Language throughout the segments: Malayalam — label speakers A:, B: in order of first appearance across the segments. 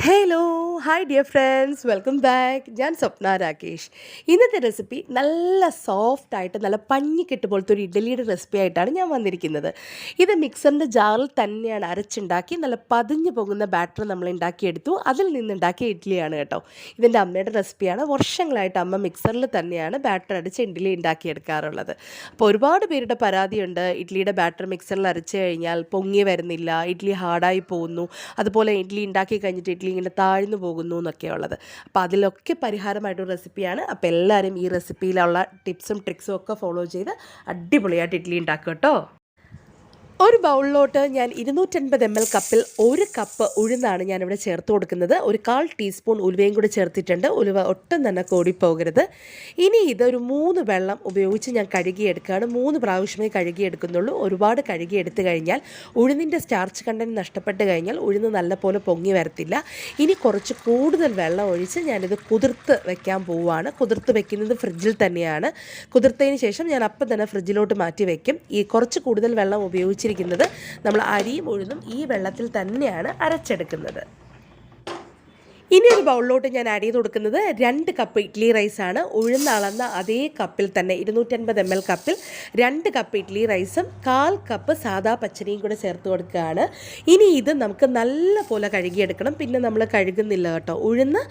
A: Hello hi dear friends welcome back. ഞാൻ സ്വപ്ന രാകേഷ്. ഇന്നത്തെ റെസിപ്പി നല്ല സോഫ്റ്റായിട്ട് നല്ല പഞ്ഞിക്കെട്ട് പോലത്തെ ഒരു ഇഡ്ഡലിയുടെ റെസിപ്പി ആയിട്ടാണ് ഞാൻ വന്നിരിക്കുന്നത്. ഇത് മിക്സറിൻ്റെ ജാറിൽ തന്നെയാണ് അരച്ചുണ്ടാക്കി നല്ല പതിഞ്ഞു പോകുന്ന ബാറ്റർ നമ്മൾ ഉണ്ടാക്കിയെടുത്തു. അതിൽ നിന്നുണ്ടാക്കിയ ഇഡ്ഡലിയാണ് കേട്ടോ. ഇതിൻ്റെ അമ്മയുടെ റെസിപ്പിയാണ്. വർഷങ്ങളായിട്ട് അമ്മ മിക്സറിൽ തന്നെയാണ് ബാറ്റർ അടിച്ച് ഇഡ്ഡലി ഉണ്ടാക്കിയെടുക്കാറുള്ളത്. അപ്പോൾ ഒരുപാട് പേരുടെ പരാതിയുണ്ട്, ഇഡ്ഡലിയുടെ ബാറ്റർ മിക്സറിൽ അരച്ച് കഴിഞ്ഞാൽ പൊങ്ങി വരുന്നില്ല, ഇഡ്ഡലി ഹാർഡായി പോകുന്നു, അതുപോലെ ഇഡ്ഡലി ഉണ്ടാക്കി കഴിഞ്ഞിട്ട് ഇഡ്ഡലി ഇങ്ങനെ താഴ്ന്നു പോകുന്നു എന്നൊക്കെ ഉള്ളത്. അപ്പോൾ അതിലൊക്കെ പരിഹാരമായിട്ടൊരു റെസിപ്പിയാണ്. അപ്പോൾ എല്ലാവരും ഈ റെസിപ്പിയിലുള്ള ടിപ്സും ട്രിക്സും ഒക്കെ ഫോളോ ചെയ്ത് അടിപൊളിയായിട്ട് ഇഡ്ഡലി ഉണ്ടാക്കുക കേട്ടോ. ഒരു ബൗളിലോട്ട് ഞാൻ 250 ml കപ്പിൽ 1 കപ്പ് ഉഴുന്നാണ് ഞാനിവിടെ ചേർത്ത് കൊടുക്കുന്നത്. ഒരു 1/4 ടീസ്പൂൺ ഉലുവയും കൂടി ചേർത്തിട്ടുണ്ട്. ഉലുവ ഒട്ടും തന്നെ കൂടിപ്പോകരുത്. ഇനി ഇതൊരു 3 വെള്ളം ഉപയോഗിച്ച് ഞാൻ കഴുകിയെടുക്കുകയാണ്. 3 പ്രാവശ്യമേ കഴുകിയെടുക്കുന്നുള്ളൂ. ഒരുപാട് കഴുകിയെടുത്ത് കഴിഞ്ഞാൽ ഉഴുന്നിൻ്റെ സ്റ്റാർച്ച് കണ്ടൻറ്റ് നഷ്ടപ്പെട്ട് കഴിഞ്ഞാൽ ഉഴുന്ന് നല്ലപോലെ പൊങ്ങി വരത്തില്ല. ഇനി കുറച്ച് കൂടുതൽ വെള്ളം ഒഴിച്ച് ഞാനിത് കുതിർത്ത് വെക്കാൻ പോവുകയാണ്. കുതിർത്ത് വെക്കുന്നത് ഫ്രിഡ്ജിൽ തന്നെയാണ്. കുതിർത്തതിന് ശേഷം ഞാൻ അപ്പം തന്നെ ഫ്രിഡ്ജിലോട്ട് മാറ്റി വയ്ക്കും. ഈ കുറച്ച് കൂടുതൽ വെള്ളം ഉപയോഗിച്ച് നമ്മൾ അരിയും ഉഴുന്നും ഈ വെള്ളത്തിൽ തന്നെയാണ് അരച്ചെടുക്കുന്നത്. ഇനി ഒരു ബൗളിലോട്ട് ഞാൻ ആഡ് ചെയ്ത് കൊടുക്കുന്നത് 2 കപ്പ് ഇഡ്ഡലി റൈസാണ്. ഉഴുന്ന് അളന്ന അതേ കപ്പിൽ തന്നെ 250 ml കപ്പിൽ 2 കപ്പ് ഇഡ്ഡലി റൈസും 1/4 കപ്പ് സാദാ പച്ചരിയും കൂടെ ചേർത്ത് കൊടുക്കുകയാണ്. ഇനി ഇത് നമുക്ക് നല്ല പോലെ കഴുകിയെടുക്കണം. പിന്നെ നമ്മൾ കഴുകുന്നില്ല കേട്ടോ. ഉഴുന്ന്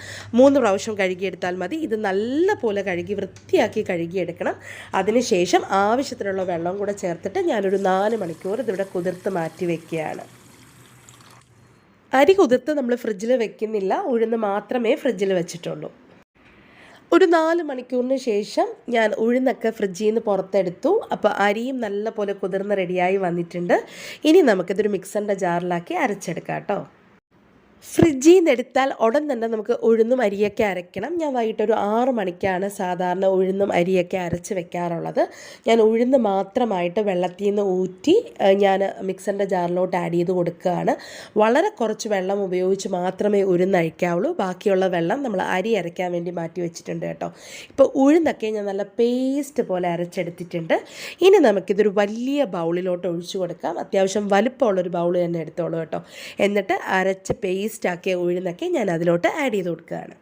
A: 3 പ്രാവശ്യം കഴുകിയെടുത്താൽ മതി. ഇത് നല്ല പോലെ കഴുകി വൃത്തിയാക്കി കഴുകിയെടുക്കണം. അതിനുശേഷം ആവശ്യത്തിനുള്ള വെള്ളം കൂടെ ചേർത്തിട്ട് ഞാനൊരു 4 മണിക്കൂർ ഇതിവിടെ കുതിർത്ത് മാറ്റി വയ്ക്കുകയാണ്. അരി കുതിർത്ത് നമ്മൾ ഫ്രിഡ്ജിൽ വെക്കുന്നില്ല, ഉഴുന്ന് മാത്രമേ ഫ്രിഡ്ജിൽ വെച്ചിട്ടുള്ളൂ. ഒരു 4 മണിക്കൂറിന് ശേഷം ഞാൻ ഉഴുന്നൊക്കെ ഫ്രിഡ്ജിൽ നിന്ന് പുറത്തെടുത്തു. അപ്പോൾ അരിയും നല്ല പോലെ കുതിർന്ന് റെഡിയായി വന്നിട്ടുണ്ട്. ഇനി നമുക്കിതൊരു മിക്സറിൻ്റെ ജാറിലാക്കി അരച്ചെടുക്കാം കേട്ടോ. ഫ്രിഡ്ജിൽ നിന്ന് എടുത്താൽ ഉടൻ തന്നെ നമുക്ക് ഉഴുന്നും അരിയൊക്കെ അരയ്ക്കണം. ഞാൻ വൈകിട്ടൊരു 6 മണിക്കാണ് സാധാരണ ഉഴുന്നും അരിയൊക്കെ അരച്ച് വെക്കാറുള്ളത്. ഞാൻ ഉഴുന്ന് മാത്രമായിട്ട് വെള്ളത്തിൽ നിന്ന് ഊറ്റി ഞാൻ മിക്സറിൻ്റെ ജാറിലോട്ട് ആഡ് ചെയ്ത് കൊടുക്കുകയാണ്. വളരെ കുറച്ച് വെള്ളം ഉപയോഗിച്ച് മാത്രമേ ഉഴുന്ന് അഴിക്കാവുള്ളൂ. ബാക്കിയുള്ള വെള്ളം നമ്മൾ അരി അരയ്ക്കാൻ വേണ്ടി മാറ്റി വെച്ചിട്ടുണ്ട് കേട്ടോ. ഇപ്പോൾ ഉഴുന്നൊക്കെ ഞാൻ നല്ല പേസ്റ്റ് പോലെ അരച്ചെടുത്തിട്ടുണ്ട്. ഇനി നമുക്കിതൊരു വലിയ ബൗളിലോട്ട് ഒഴിച്ചു കൊടുക്കാം. അത്യാവശ്യം വലുപ്പമുള്ളൊരു ബൗൾ തന്നെ എടുത്തോളൂ കേട്ടോ. എന്നിട്ട് അരച്ച് പേസ്റ്റാക്കിയ ഉഴുന്നൊക്കെ ഞാൻ അതിലോട്ട് ആഡ് ചെയ്ത് കൊടുക്കുകയാണ്.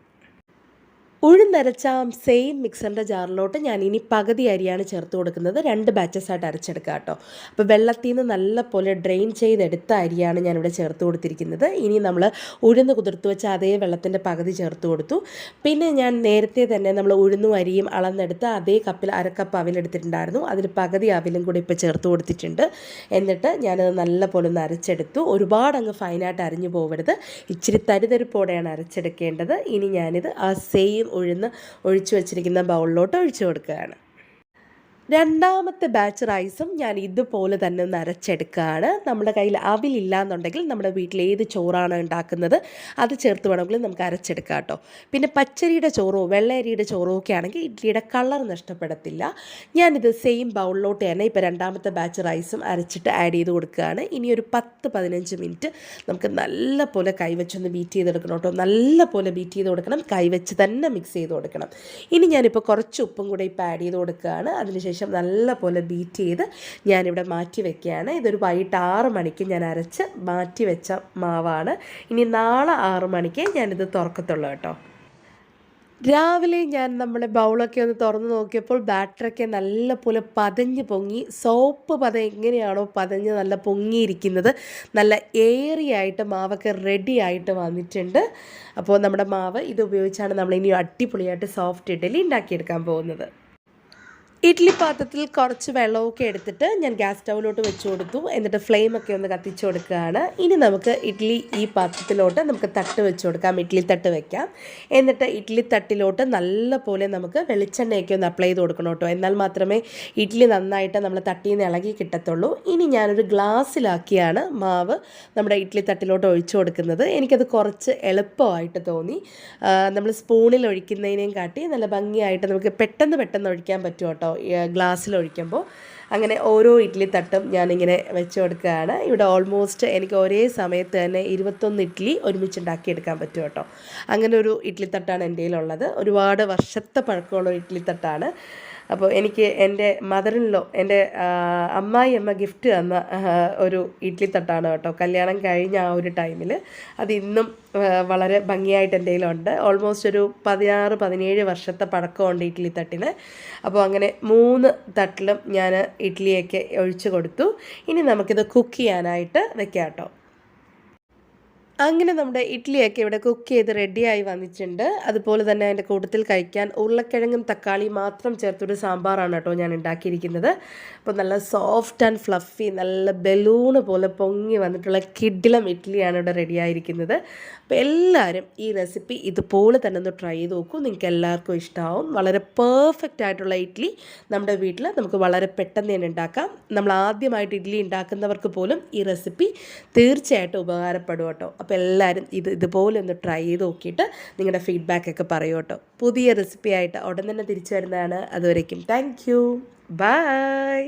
A: ഉഴുന്നരച്ച സെയിം മിക്സറിൻ്റെ ജാറിലോട്ട് ഞാൻ ഇനി പകുതി അരിയാണ് ചേർത്ത് കൊടുക്കുന്നത്. 2 ബാച്ചസായിട്ട് അരച്ചെടുക്കുക കേട്ടോ. അപ്പോൾ വെള്ളത്തിൽ നിന്ന് നല്ല പോലെ ഡ്രെയിൻ ചെയ്തെടുത്ത അരിയാണ് ഞാനിവിടെ ചേർത്ത് കൊടുത്തിരിക്കുന്നത്. ഇനി നമ്മൾ ഉഴുന്ന് കുതിർത്ത് വെച്ച അതേ വെള്ളത്തിൻ്റെ പകുതി ചേർത്ത് കൊടുത്തു. പിന്നെ ഞാൻ നേരത്തെ തന്നെ നമ്മൾ ഉഴുന്നും അരിയും അളന്നെടുത്ത് അതേ കപ്പിൽ 1/2 കപ്പ് അവിലെടുത്തിട്ടുണ്ടായിരുന്നു. അതിൽ പകുതി അവിലും കൂടി ഇപ്പോൾ ചേർത്ത് കൊടുത്തിട്ടുണ്ട്. എന്നിട്ട് ഞാനത് നല്ല പോലെ ഒന്ന് അരച്ചെടുത്തു. ഒരുപാട് അങ്ങ് ഫൈനായിട്ട് അരിഞ്ഞു പോകരുത്, ഇച്ചിരി തരിതരിപ്പോടെയാണ് അരച്ചെടുക്കേണ്ടത്. ഇനി ഞാനിത് ആ സെയിം ഉഴുന്ന് ഒഴിച്ചു വെച്ചിരിക്കുന്ന ബൗളിലോട്ട് ഒഴിച്ചു കൊടുക്കുകയാണ്. രണ്ടാമത്തെ ബാച്ച് റൈസും ഞാൻ ഇതുപോലെ തന്നെ ഒന്ന് അരച്ചെടുക്കുകയാണ്. നമ്മുടെ കയ്യിൽ അവിലില്ല എന്നുണ്ടെങ്കിൽ നമ്മുടെ വീട്ടിൽ ഏത് ചോറാണ് ഉണ്ടാക്കുന്നത് അത് ചേർത്ത് വേണമെങ്കിൽ നമുക്ക് അരച്ചെടുക്കാം കേട്ടോ. പിന്നെ പച്ചരിയുടെ ചോറോ വെള്ളയരിയുടെ ചോറോ ഒക്കെ ആണെങ്കിൽ ഇഡ്ഡലിയുടെ കളർ നഷ്ടപ്പെടത്തില്ല. ഞാനിത് സെയിം ബൗളിലോട്ട് തന്നെ ഇപ്പോൾ രണ്ടാമത്തെ ബാച്ച് റൈസും അരച്ചിട്ട് ആഡ് ചെയ്ത് കൊടുക്കുകയാണ്. ഇനി ഒരു 10-15 മിനിറ്റ് നമുക്ക് നല്ല പോലെ കൈവച്ചൊന്ന് ബീറ്റ് ചെയ്തെടുക്കണം കേട്ടോ. നല്ല പോലെ ബീറ്റ് ചെയ്ത് കൊടുക്കണം, കൈവച്ച് തന്നെ മിക്സ് ചെയ്ത് കൊടുക്കണം. ഇനി ഞാനിപ്പോൾ കുറച്ച് ഉപ്പും കൂടെ ഇപ്പോൾ ആഡ് ചെയ്ത് കൊടുക്കുകയാണ്. അതിനുശേഷം നല്ല പോലെ ബീറ്റ് ചെയ്ത് ഞാനിവിടെ മാറ്റി വെക്കുകയാണ്. ഇതൊരു വൈകിട്ട് 6 മണിക്ക് ഞാൻ അരച്ച് മാറ്റി വെച്ച മാവാണ്. ഇനി നാളെ 6 മണിക്ക് ഞാനിത് തുറക്കത്തുള്ളൂ കേട്ടോ. രാവിലെ ഞാൻ നമ്മുടെ ബൗളൊക്കെ ഒന്ന് തുറന്ന് നോക്കിയപ്പോൾ ബാറ്ററൊക്കെ നല്ല പോലെ പതഞ്ഞ് പൊങ്ങി. സോപ്പ് പതം എങ്ങനെയാണോ പതഞ്ഞ് നല്ല പൊങ്ങിയിരിക്കുന്നത്, നല്ല ഏറിയായിട്ട് മാവൊക്കെ റെഡി ആയിട്ട് വന്നിട്ടുണ്ട്. അപ്പോൾ നമ്മുടെ മാവ് ഇത് ഉപയോഗിച്ചാണ് നമ്മളിനി അടിപൊളിയായിട്ട് സോഫ്റ്റ് ഇഡ്ഡലി ഉണ്ടാക്കിയെടുക്കാൻ പോകുന്നത്. ഇഡ്ഡലി പാത്രത്തിൽ കുറച്ച് വെള്ളമൊക്കെ എടുത്തിട്ട് ഞാൻ ഗ്യാസ് സ്റ്റൗവിലോട്ട് വെച്ച് കൊടുത്തു. എന്നിട്ട് ഫ്ലെയിമൊക്കെ ഒന്ന് കത്തിച്ച് കൊടുക്കുകയാണ്. ഇനി നമുക്ക് ഇഡ്ഡലി ഈ പാത്രത്തിലോട്ട് നമുക്ക് തട്ട് വെച്ച് കൊടുക്കാം, ഇഡ്ഡലി തട്ട് വെക്കാം. എന്നിട്ട് ഇഡ്ഡലി തട്ടിലോട്ട് നല്ല പോലെ നമുക്ക് വെളിച്ചെണ്ണയൊക്കെ ഒന്ന് അപ്ലൈ ചെയ്ത് കൊടുക്കണം കേട്ടോ. എന്നാൽ മാത്രമേ ഇഡ്ഡലി നന്നായിട്ട് നമ്മൾ തട്ടിയിൽ നിന്ന് ഇളകി കിട്ടത്തുള്ളൂ. ഇനി ഞാനൊരു ഗ്ലാസ്സിലാക്കിയാണ് മാവ് നമ്മുടെ ഇഡ്ഡലി തട്ടിലോട്ട് ഒഴിച്ചു കൊടുക്കുന്നത്. എനിക്കത് കുറച്ച് എളുപ്പമായിട്ട് തോന്നി. നമ്മൾ സ്പൂണിൽ ഒഴിക്കുന്നതിനേയും കാട്ടി നല്ല ഭംഗിയായിട്ട് നമുക്ക് പെട്ടെന്ന് ഒഴിക്കാൻ പറ്റും കേട്ടോ ഗ്ലാസ്സിൽ ഒഴിക്കുമ്പോൾ. അങ്ങനെ ഓരോ ഇഡ്ഡലി തട്ടും ഞാനിങ്ങനെ വെച്ച് കൊടുക്കുകയാണ്. ഇവിടെ ഓൾമോസ്റ്റ് എനിക്ക് ഒരേ സമയത്ത് തന്നെ 21 ഇഡ്ഡലി ഒരുമിച്ചുണ്ടാക്കിയെടുക്കാൻ പറ്റും കേട്ടോ. അങ്ങനെ ഒരു ഇഡ്ഡലി തട്ടാണ് എൻ്റെ കയ്യിലുള്ളത്. ഒരുപാട് വർഷത്തെ പഴക്കമുള്ള ഇഡ്ഡലി തട്ടാണ്. അപ്പോൾ എനിക്ക് എൻ്റെ മദറിൻലോ എൻ്റെ അമ്മായിയമ്മ ഗിഫ്റ്റ് തന്ന ഒരു ഇഡ്ഡലി തട്ടാണ് കേട്ടോ. കല്യാണം കഴിഞ്ഞ ആ ഒരു ടൈമിൽ അത് ഇന്നും വളരെ ഭംഗിയായിട്ട് എൻ്റെ കയ്യിലുണ്ട്. ഓൾമോസ്റ്റ് ഒരു 16-17 വർഷത്തെ പഴക്കമുണ്ട് ഇഡ്ഡലി തട്ടിന്. അപ്പോൾ അങ്ങനെ 3 തട്ടിലും ഞാൻ ഇഡ്ഡലിയൊക്കെ ഒഴിച്ച് കൊടുത്തു. ഇനി നമുക്കിത് കുക്ക് ചെയ്യാനായിട്ട് വെക്കാം കേട്ടോ. അങ്ങനെ നമ്മുടെ ഇഡ്ഡലിയൊക്കെ ഇവിടെ കുക്ക് ചെയ്ത് റെഡിയായി വന്നിട്ടുണ്ട്. അതുപോലെ തന്നെ അതിൻ്റെ കൂട്ടത്തിൽ കഴിക്കാൻ ഉരുളക്കിഴങ്ങും തക്കാളിയും മാത്രം ചേർത്തൊരു സാമ്പാറാണ് കേട്ടോ ഞാൻ ഉണ്ടാക്കിയിരിക്കുന്നത്. അപ്പോൾ നല്ല സോഫ്റ്റ് ആൻഡ് ഫ്ലഫി, നല്ല ബലൂണ് പോലെ പൊങ്ങി വന്നിട്ടുള്ള കിഡിലം ഇഡ്ഡലിയാണ് ഇവിടെ റെഡിയായിരിക്കുന്നത്. അപ്പോൾ എല്ലാവരും ഈ റെസിപ്പി ഇതുപോലെ തന്നെ ഒന്ന് ട്രൈ ചെയ്ത് നോക്കൂ. നിങ്ങൾക്ക് എല്ലാവർക്കും ഇഷ്ടമാവും. വളരെ പെർഫെക്റ്റ് ആയിട്ടുള്ള ഇഡ്ഡലി നമ്മുടെ വീട്ടിൽ നമുക്ക് വളരെ പെട്ടെന്ന് തന്നെ ഉണ്ടാക്കാം. നമ്മൾ ആദ്യമായിട്ട് ഇഡ്ഡലി ഉണ്ടാക്കുന്നവർക്ക് പോലും ഈ റെസിപ്പി തീർച്ചയായിട്ടും ഉപകാരപ്പെടും കേട്ടോ. അപ്പോൾ എല്ലാവരും ഇതുപോലെ ഒന്ന് ട്രൈ ചെയ്ത് നോക്കിയിട്ട് നിങ്ങളുടെ ഫീഡ്ബാക്കൊക്കെ പറയൂ കേട്ടോ. പുതിയ റെസിപ്പി ആയിട്ട് ഉടൻ തന്നെ തിരിച്ചു വരുന്നതാണ്. അതുവരേക്കും താങ്ക് യു, ബൈ.